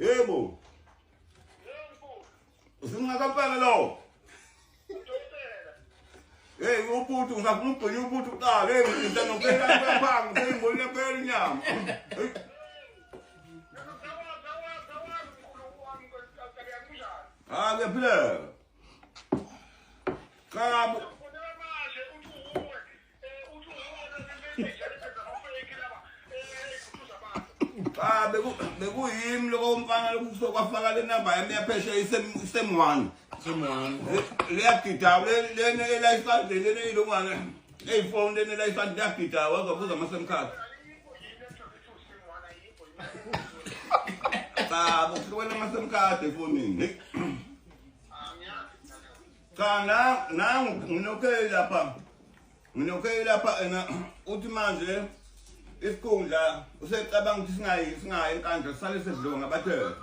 Yebo. Usingakaphela lo. Hey, ubuntu ngifuna ukugcina ubuntu qala. Hey, ngizama ukuphela phanga, ngibona phela inyama. Ah, ngiyaphila. Kabo. Ah, bekuyimi lokho umfana lokusokwafaka le number yami yaphesha isemone. Liyagida lena elicense lena ilungwana. Phone lena elicense liyagida wazobuza ama-SIM card. Cha, ukuhlukana ama-SIM card efonini. Cha, nangu nginokhe lapha ena uthi manje isikhundla usecabanga ukuthi singayi enkandla sisale sedliwe ngabathethe.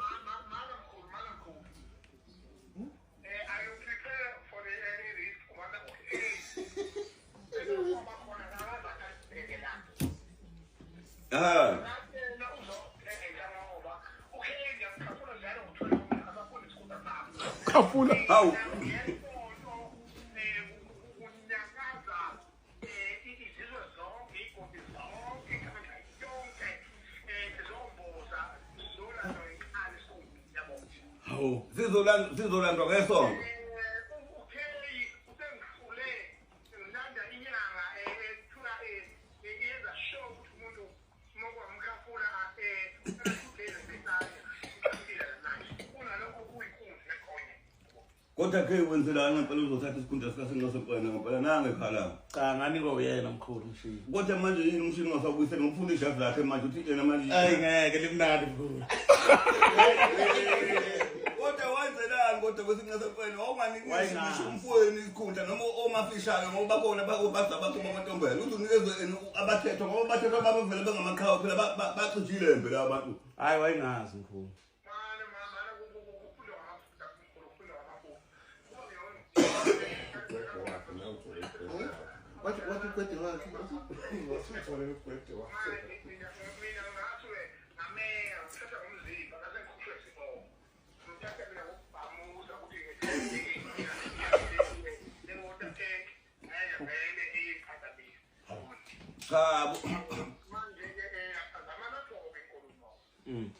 Kafula. Hawu. Sizolandwa ngesonto. Kodwa ke wenzela ngempela uzothatha isikhundla sikaSenqosopena ngempela nange ekhala. Cha ngani ngoyena mkhulu mshini. Kodwa manje yini umshini ngasabuyisela ngifunda ijazi lakhe manje uthi yena manje. Hayi ngeke limnandi mkhulu. Kodwa wenzelani kodwa kweSenqosopena awunganikezi umfweni isikhundla noma omafishaka ngoba bakhona baza bakho bamantombela uthi unikezwe abathethwa ngoba bathethwa babavela bengamakhawa phela bacijile phela abantu. Hayi wayingazi mkhulu. What you put the one? What's it for? Put the one.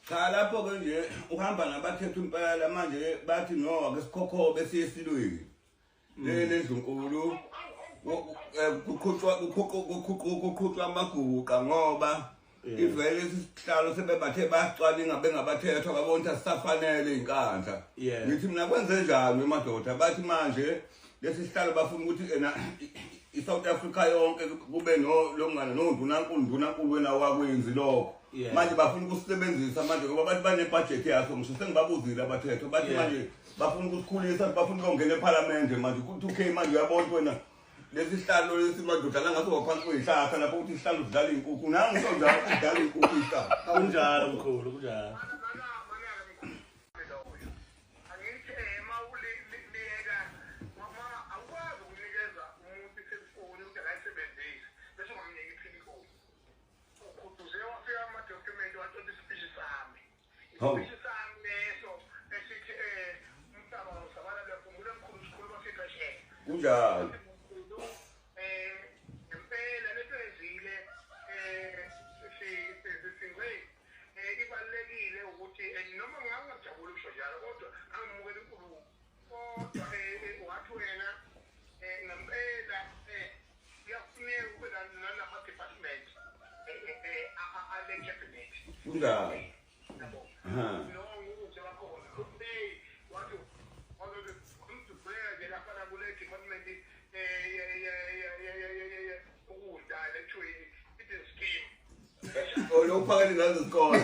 Cha lapho ke nje uhamba nabathethe impela manje bathi no ake sikhokhobe siye esilweni. Lendlunkulu kuqhutshwa amaguqa ngoba ivele isihlalo sebebathe bacwalinga bengabathethwa babona ukuthi sisafanele inkandla. Ngithi mina kwenze njani emadoda bathi manje lesi sihlalo bafuna ukuthi ena iSouth Africa yonke kube longana nondunankulu wena wakwenzi lokho. Manje bafuna ukusebenzisa manje ngoba bathi banebudget yaso ngisho sengibabuzile abathethwa bathi manje bafuna ukusikhulisa bafuna ukungena eParliament manje ku2K manje uyabona wena lesi sihlalo lesi madoda la ngaso waphansi kweyihlahla lapho ukuthi isihlalo sidlala inkukhu nangu sonjalo sidlala inkukhu isihlalo Kunjalo mkhulu kunjalo. Kunjalo. Ibalekile ukuthi noma ngangajabula ukusho njalo kodwa angimukela uNkulunkulu kodwa wathi wena ngempela kuyafuneka ube nalama department ale cabinet Kunjalo. yabo no ukuthi bakhona wathi ngizobheka lapha kule department ukudala ethiwe it is scheme Lophakathi ngazo isikole.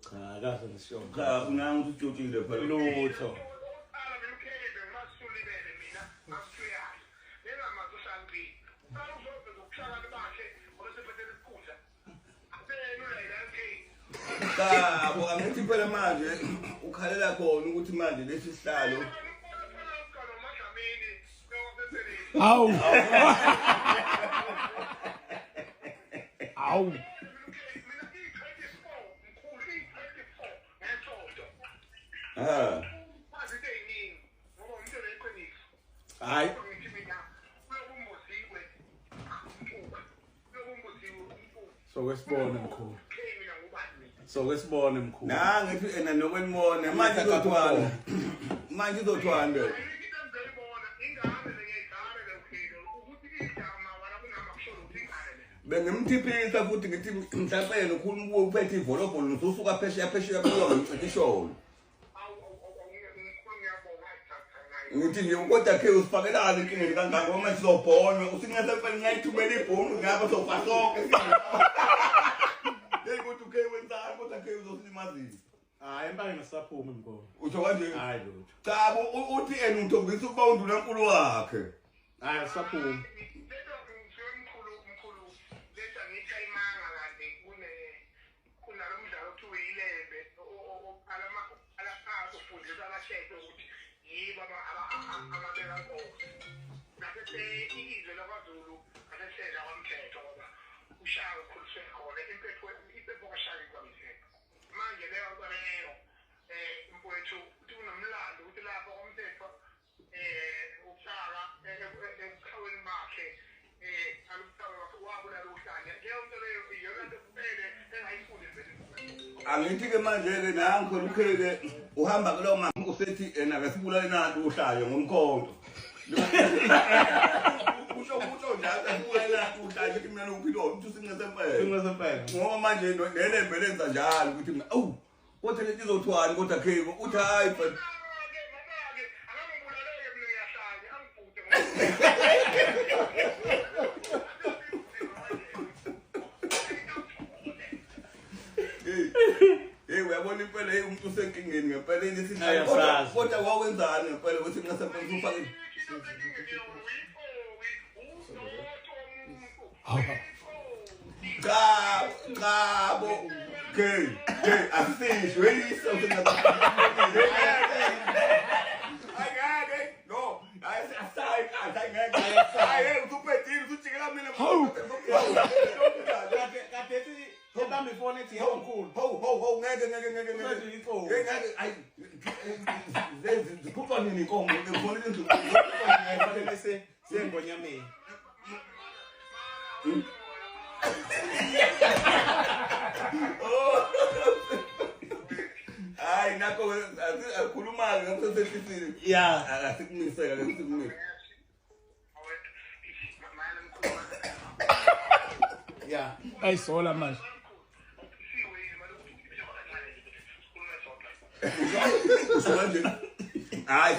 Cha kahle ngisho. Cha unanga utshotshile phela. Lutho. Cha, angithi phela manje ukhalela khona ukuthi manje lesi sihlalo Awu. Awu. Hayi. Sokwesibone mkhulu. Sokwesibone mkhulu. Na ngithi ena nokwenibona manje izothwala. Manje izothwala. Bengimthiphisa futhi ngithi mhlawumbe yena ukhuluma uphethe ivolleyball ususuka phesheya kulo ngicisholo. Ngithi nje kodwa ke usifakelana inkingeni kangaka uma sizobhona usingaze phela ngiyayithumela ibhomu ngaba sopasonke. Hey kodwa ke wenzani kodwa ke uzosimazisa. Hayi empake ngisaphuma mkhulu. Utho kanje? Hayi lutho. Cha uthi ena untombisa ukuba undunankulu wakhe. Hayi saphuma. Angithi ke manje ke nangu ukhele uhamba kulo mama usethi ena ngesibulale nantu uhlayo ngomkhonto. Usho njalo esibulale nantu uhlayo ukuthi mina uphilo umuntu singesempela. Singesempela. Ngoba manje nelembe lenza njalo ukuthi mina awu kodwa leti izothwani kodwa ke uthi hayi but uyabona impela hey umuntu usenkingeni ngempela lesithi kodwa kwawenzani ngempela ukuthi ngasempela ufake Gabo okay asisho yiso ngeke no asayi usuphetile usujikela mina Eba before nethi yebo mkhulu. Ho ngeke ayi ziphupha nini inkomo ngifuna Ngeke bese sengonyameni. Hayi nakho akhuluma ngasesehlizini. Yeah, akasikumiseka ngesikumisa. Yeah. Ayisola manje. Usubanje. Hayi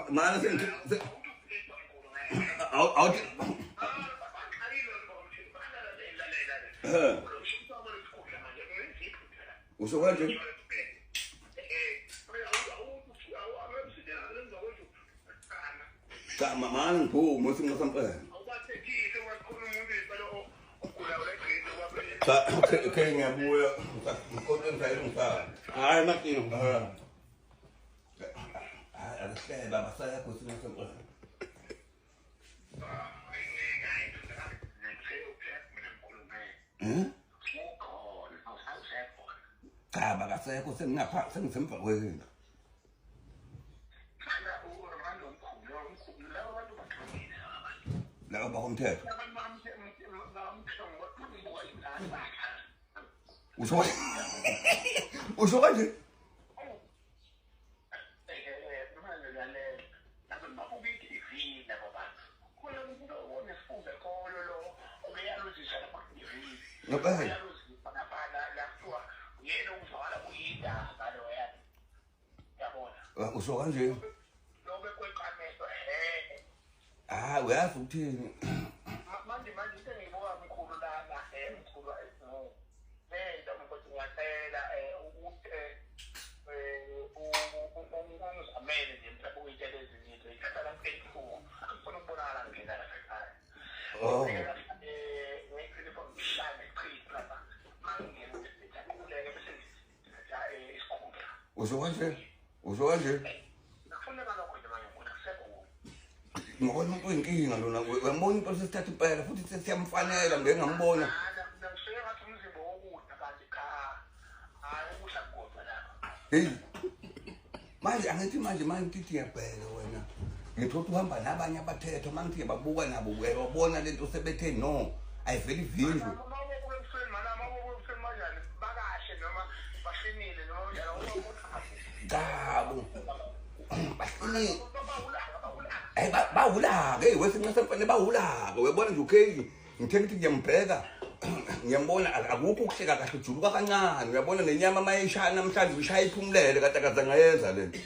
mana out. Usubanje. Cha mana ngiphume singasampela. Okay ngiyabuya ngikho ngizayile ngifaka. Hayi nakinga. Akahleba basayakho singasampela. Cha bakasekho sengingapha sengisemva kwezini. Laba bakomthetho. Usho kanje? Ngapahi? Usho kanje? Ah, uyazi ukuthini? Manje sengibuka mkhulu lana mkhulu lento mfowethu ngiyacela ukuthi ungizamele nje mhlawumbe uyitshele izinto ithatha la Facebook ngifuna ukubonakala ngena la ekhaya. Oh. Ngicela ukushaya ichithi lapha mangingena ngikuleyo bese isikhundla. Usho kanje? Usho kanje? Ngifuna lokho nje manje ukuthi akusekho. ngibona umuntu oyinkinga lona uyambona into sesithatha impela futhi sesiyamfanela ngeke ngambona Ngishaya ngathi umzimba wokudla kanti cha. Hayi ukudla kodwa la. hey manje angithi manje ngithi ngiyabheka wena ngithothi uhamba nabanye abathetho mangithi babuka nabo uyabona lento sebethe no ayiveli vinjwe Dabo. Bafuni. Hey bawula ke wese ngisemfanele bawula ke uyabona nje okay ngithenga ukuthi ngiyambheka ngiyambona akukho ukuhleka kahle ujuluka kancane uyabona nenyama mayishaya namhlanje ishaya iphumulele kade akaze ngayenza lento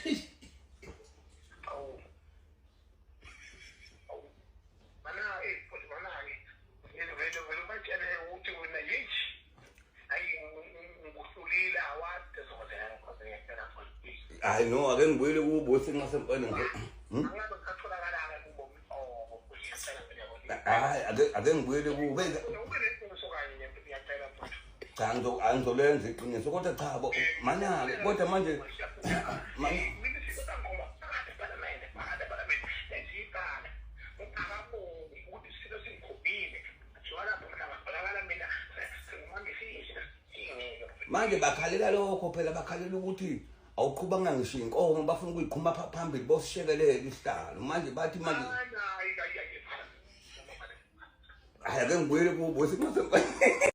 I know ake ngibuyele kubo sengasemfane ake ngibuyele kubo angizolenza iqiniso kodwa cha bo manake kodwa manje manje bakhalela lokho phela bakhalela ukuthi awuqhubanga ngisho inkomo bafuna ukuyiqhuma phambili bosishekelele isihlalo manje bathi manje hayi ake ngibuyele kubo sengasemfane